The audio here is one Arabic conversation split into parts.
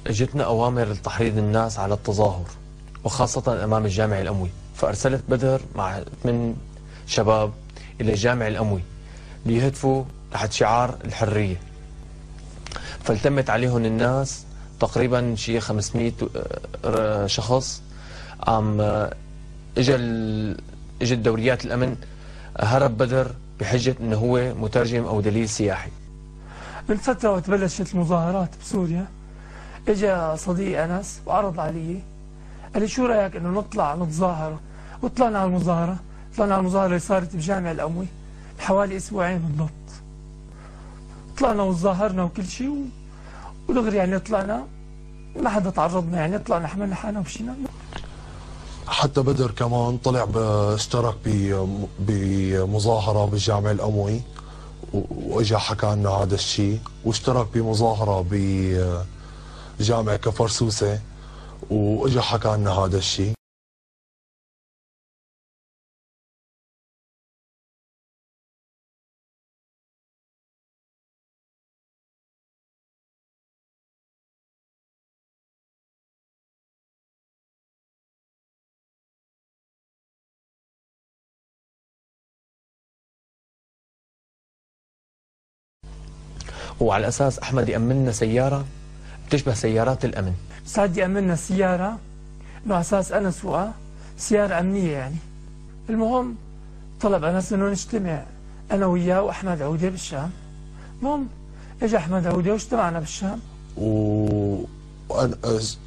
اجتنا أوامر لتحريض الناس على التظاهر وخاصة أمام الجامع الأموي، فأرسلت بدر مع 8 شباب إلى الجامع الأموي ليهتفوا تحت شعار الحرية. فالتمت عليهم الناس تقريبا شيء 500 شخص. اجت دوريات الأمن، هرب بدر بحجة أنه هو مترجم أو دليل سياحي. من فترة وقت بلشت المظاهرات بسوريا، اجى صديقي أنس وعرض علي، قال لي شو رأيك انه نطلع نتظاهر؟ وطلعنا على المظاهرة. طلعنا على المظاهرة اللي صارت بجامع الأموي بحوالي أسبوعين بالضبط. طلعنا وتظاهرنا وكل شيء ودغري يعني طلعنا، ما حدا تعرضنا، يعني طلعنا حملنا حالنا ومشينا. حتى بدر كمان طلع اشترك بمظاهرة بالجامع الأموي واجا حكى لنا هذا الشيء، واشترك بمظاهرة بجامع كفرسوسة واجا حكى لنا هذا الشيء. وعلى أساس أحمد يأمننا سيارة بتشبه سيارات الأمن. سعد يأمننا سيارة انه على أساس أنا سوقها، سيارة أمنية يعني. المهم طلب أنس انه نجتمع أنا وياه وأحمد عودة بالشام. المهم اجى أحمد عودة واجتمعنا بالشام.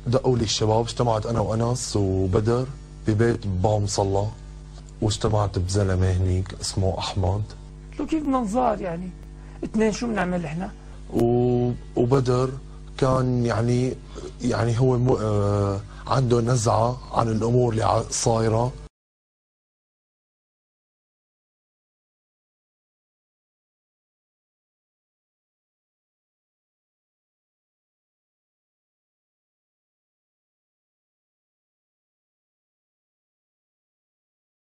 دقوا لي الشباب، اجتمعت أنا وأنس وبدر ببيت بابا مصلى، واجتمعت بزلمة هنيك اسمه أحمد. قلت له كيف بدنا نظاهر يعني؟ اثنين شو بنعمل احنا؟ وبدر كان يعني هو عنده نزعة عن الأمور اللي صايرة